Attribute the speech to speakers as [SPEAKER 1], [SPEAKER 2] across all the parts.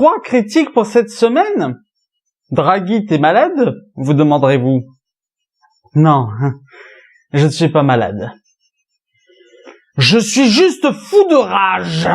[SPEAKER 1] 3 critiques pour cette semaine? Draghi, t'es malade? Vous demanderez-vous. Non, je ne suis pas malade. Je suis juste fou de rage.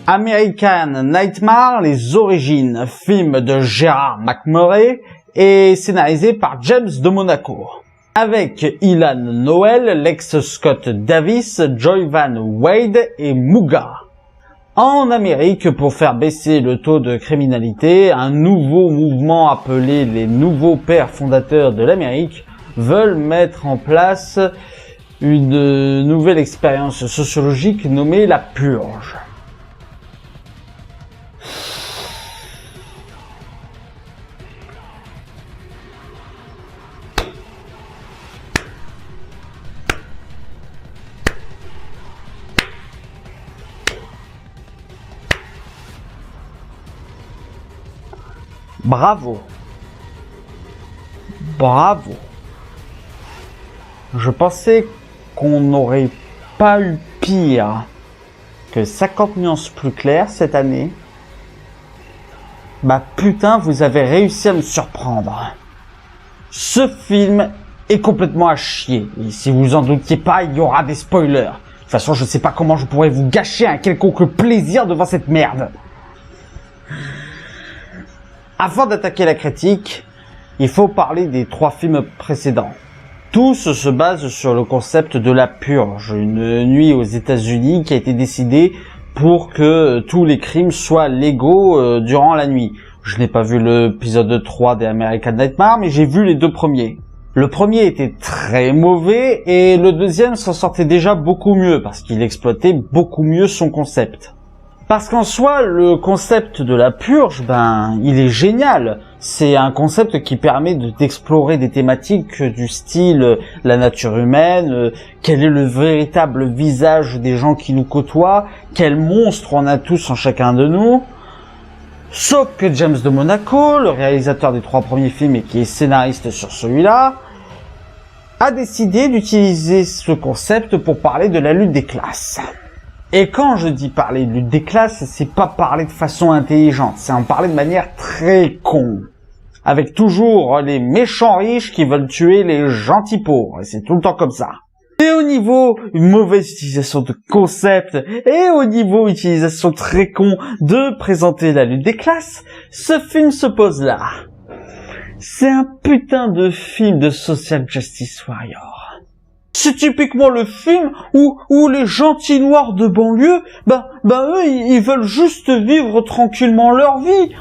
[SPEAKER 1] American Nightmare, les origines, film de Gerard McMurray et scénarisé par James de Monaco. Avec Ilan Noel, Lex Scott Davis, Joy Van Wade et Muga. En Amérique, pour faire baisser le taux de criminalité, un nouveau mouvement appelé les Nouveaux Pères Fondateurs de l'Amérique veulent mettre en place une nouvelle expérience sociologique nommée la purge. Bravo. Bravo. Je pensais qu'on n'aurait pas eu pire que 50 nuances plus claires cette année. Bah putain, vous avez réussi à me surprendre. Ce film est complètement à chier. Et si vous en doutiez pas, il y aura des spoilers. De toute façon, je sais pas comment je pourrais vous gâcher un quelconque plaisir devant cette merde. Avant d'attaquer la critique, il faut parler des 3 films précédents. Tous se basent sur le concept de la purge, une nuit aux États-Unis qui a été décidée pour que tous les crimes soient légaux durant la nuit. Je n'ai pas vu l'épisode 3 des American Nightmare, mais j'ai vu les 2 premiers. Le premier était très mauvais et le deuxième s'en sortait déjà beaucoup mieux parce qu'il exploitait beaucoup mieux son concept. Parce qu'en soi, le concept de la purge, il est génial. C'est un concept qui permet d'explorer des thématiques du style la nature humaine, quel est le véritable visage des gens qui nous côtoient, quel monstre on a tous en chacun de nous. Sauf que James de Monaco, le réalisateur des 3 premiers films et qui est scénariste sur celui-là, a décidé d'utiliser ce concept pour parler de la lutte des classes. Et quand je dis parler de lutte des classes, c'est pas parler de façon intelligente, c'est en parler de manière très con. Avec toujours les méchants riches qui veulent tuer les gentils pauvres, et c'est tout le temps comme ça. Et au niveau une mauvaise utilisation de concept, et au niveau utilisation très con de présenter la lutte des classes, ce film se pose là. C'est un putain de film de Social Justice Warrior. C'est typiquement le film où les gentils noirs de banlieue, eux, ils veulent juste vivre tranquillement leur vie,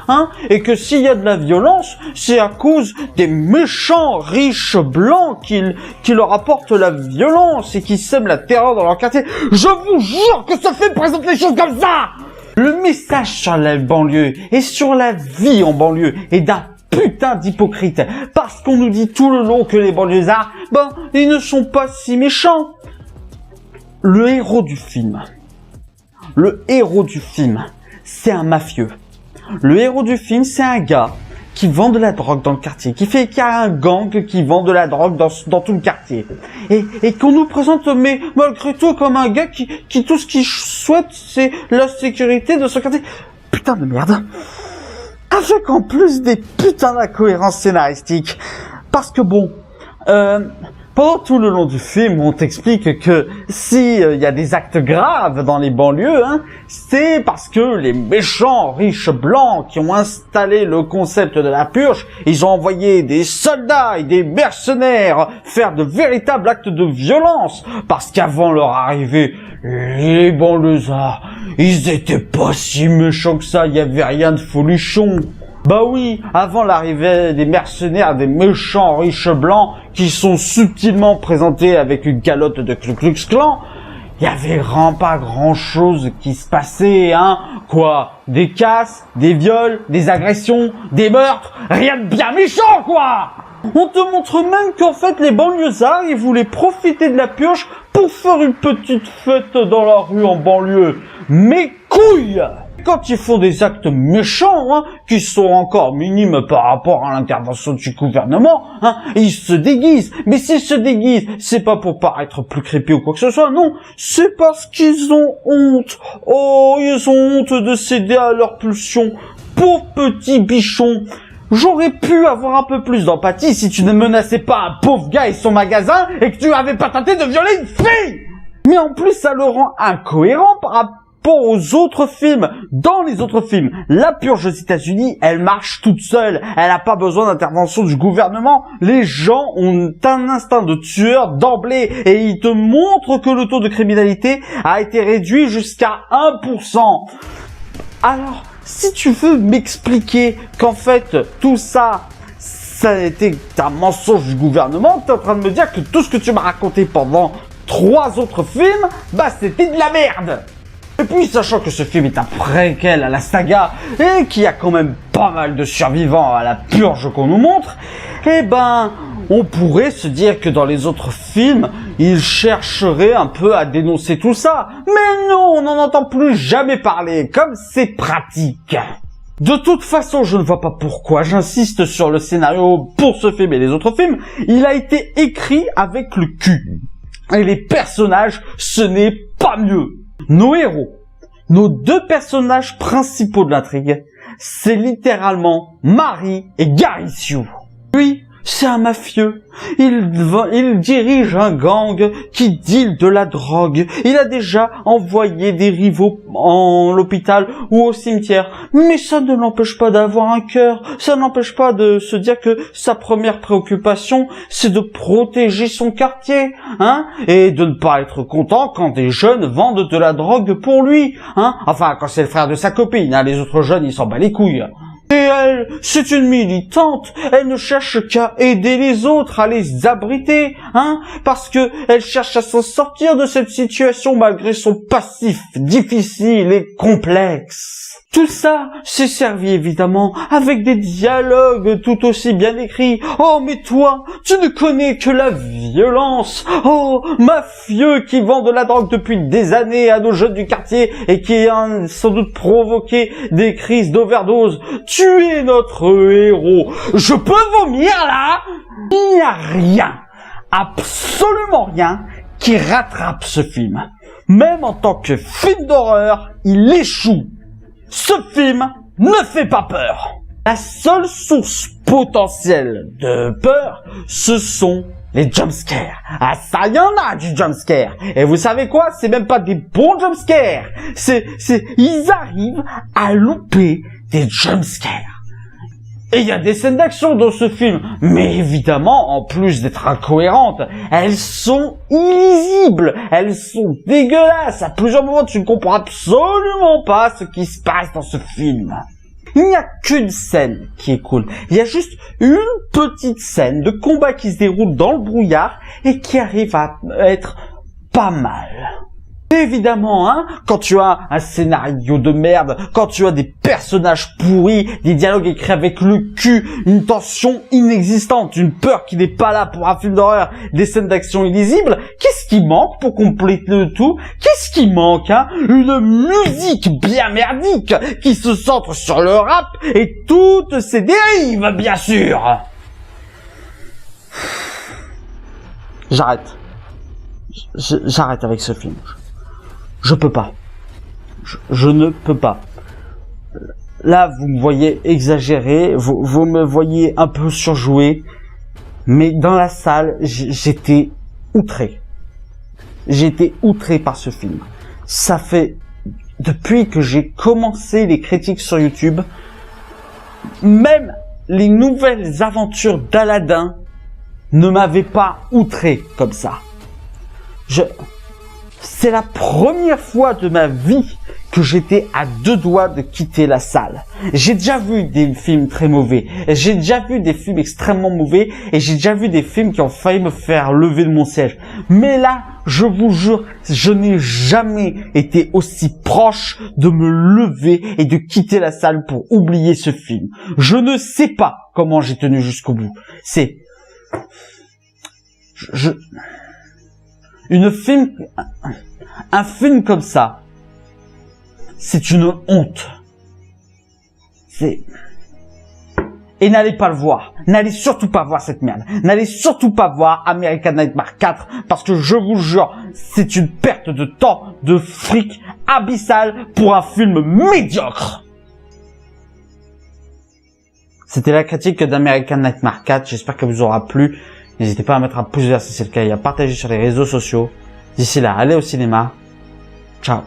[SPEAKER 1] et que s'il y a de la violence, c'est à cause des méchants riches blancs qui leur apportent la violence et qui sèment la terreur dans leur quartier. Je vous jure que ce film présente les choses comme ça! Le message sur la banlieue et sur la vie en banlieue est d'un putain d'hypocrite, parce qu'on nous dit tout le long que les banlieusards, ils ne sont pas si méchants. Le héros du film, c'est un mafieux. Le héros du film, c'est un gars qui vend de la drogue dans le quartier, qu'il y a un gang qui vend de la drogue dans tout le quartier. Et qu'on nous présente, mais malgré tout, comme un gars qui tout ce qu'il souhaite, c'est la sécurité de son quartier. Putain de merde. Avec en plus des putains d'incohérences scénaristiques. Parce que pendant tout le long du film, on t'explique que si y a des actes graves dans les banlieues, c'est parce que les méchants riches blancs qui ont installé le concept de la purge, ils ont envoyé des soldats et des mercenaires faire de véritables actes de violence. Parce qu'avant leur arrivée, les banlieusards, ils étaient pas si méchants que ça, il y avait rien de folichon. Bah oui, avant l'arrivée des mercenaires, des méchants riches blancs qui sont subtilement présentés avec une calotte de Ku Klux Klan, il y avait vraiment pas grand chose qui se passait, Quoi? Des casses, des viols, des agressions, des meurtres, rien de bien méchant, quoi! On te montre même qu'en fait les banlieusards, ils voulaient profiter de la purge pour faire une petite fête dans la rue en banlieue. Mes couilles! quand ils font des actes méchants, hein, qui sont encore minimes par rapport à l'intervention du gouvernement, hein, ils se déguisent. Mais s'ils se déguisent, c'est pas pour paraître plus creepy ou quoi que ce soit, non, c'est parce qu'ils ont honte. Oh, ils ont honte de céder à leurs pulsions. Pauvres petits bichons. J'aurais pu avoir un peu plus d'empathie si tu ne menaçais pas un pauvre gars et son magasin et que tu avais pas tenté de violer une fille. Mais en plus, ça le rend incohérent par rapport aux autres films. Dans les autres films, la purge aux États-Unis, elle marche toute seule. Elle n'a pas besoin d'intervention du gouvernement. Les gens ont un instinct de tueur d'emblée et ils te montrent que le taux de criminalité a été réduit jusqu'à 1%. Alors, si tu veux m'expliquer qu'en fait, tout ça, ça a été un mensonge du gouvernement, t'es en train de me dire que tout ce que tu m'as raconté pendant 3 autres films, bah c'était de la merde. Et puis, sachant que ce film est un préquel à la saga, et qu'il y a quand même pas mal de survivants à la purge qu'on nous montre, eh ben, on pourrait se dire que dans les autres films, ils chercheraient un peu à dénoncer tout ça. Mais non, on n'en entend plus jamais parler, comme c'est pratique. De toute façon, je ne vois pas pourquoi j'insiste sur le scénario pour ce film et les autres films. Il a été écrit avec le cul. Et les personnages, ce n'est pas mieux. Nos héros, nos 2 personnages principaux de l'intrigue, c'est littéralement Mary et Gary Sioux. Lui, c'est un mafieux. Il dirige un gang qui deal de la drogue. Il a déjà envoyé des rivaux en l'hôpital ou au cimetière. Mais ça ne l'empêche pas d'avoir un cœur. Ça n'empêche pas de se dire que sa première préoccupation, c'est de protéger son quartier, hein, et de ne pas être content quand des jeunes vendent de la drogue pour lui, hein. Enfin, quand c'est le frère de sa copine, hein, les autres jeunes, ils s'en battent les couilles. Et elle, c'est une militante, elle ne cherche qu'à aider les autres, à les abriter, hein, parce que elle cherche à s'en sortir de cette situation malgré son passif difficile et complexe. Tout ça, c'est servi évidemment avec des dialogues tout aussi bien écrits. Oh, mais toi, tu ne connais que la violence. Oh, mafieux qui vend de la drogue depuis des années à nos jeunes du quartier et qui a sans doute provoqué des crises d'overdose. Tu es notre héros. Je peux vomir là? Il n'y a rien, absolument rien, qui rattrape ce film. Même en tant que film d'horreur, il échoue. Ce film ne fait pas peur. La seule source potentielle de peur, ce sont les jumpscares. Ah, ça y en a du jumpscare. Et vous savez quoi? C'est même pas des bons jumpscares. Ils arrivent à louper des jumpscares. Et il y a des scènes d'action dans ce film, mais évidemment, en plus d'être incohérentes, elles sont illisibles, elles sont dégueulasses. À plusieurs moments, tu ne comprends absolument pas ce qui se passe dans ce film. Il n'y a qu'une scène qui est cool. Il y a juste une petite scène de combat qui se déroule dans le brouillard et qui arrive à être pas mal. Évidemment, hein, quand tu as un scénario de merde, quand tu as des personnages pourris, des dialogues écrits avec le cul, une tension inexistante, une peur qui n'est pas là pour un film d'horreur, des scènes d'action illisibles, qu'est-ce qui manque pour compléter le tout? Qu'est-ce qui manque, hein? Une musique bien merdique qui se centre sur le rap et toutes ses dérives, bien sûr. J'arrête. J'arrête avec ce film. Je peux pas. Je ne peux pas. Là, vous me voyez exagérer, vous me voyez un peu surjoué, mais dans la salle, j'étais outré. J'étais outré par ce film. Ça fait, depuis que j'ai commencé les critiques sur YouTube, même les nouvelles aventures d'Aladin ne m'avaient pas outré comme ça. C'est la première fois de ma vie que j'étais à 2 doigts de quitter la salle. J'ai déjà vu des films très mauvais, j'ai déjà vu des films extrêmement mauvais, et j'ai déjà vu des films qui ont failli me faire lever de mon siège. Mais là, je vous jure, je n'ai jamais été aussi proche de me lever et de quitter la salle pour oublier ce film. Je ne sais pas comment j'ai tenu jusqu'au bout. Un film comme ça, c'est une honte. Et n'allez pas le voir. N'allez surtout pas voir cette merde. N'allez surtout pas voir American Nightmare 4 parce que je vous jure, c'est une perte de temps, de fric abyssal pour un film médiocre. C'était la critique d'American Nightmare 4. J'espère qu'elle vous aura plu. N'hésitez pas à mettre un pouce vert si c'est le cas et à partager sur les réseaux sociaux. D'ici là, allez au cinéma. Ciao.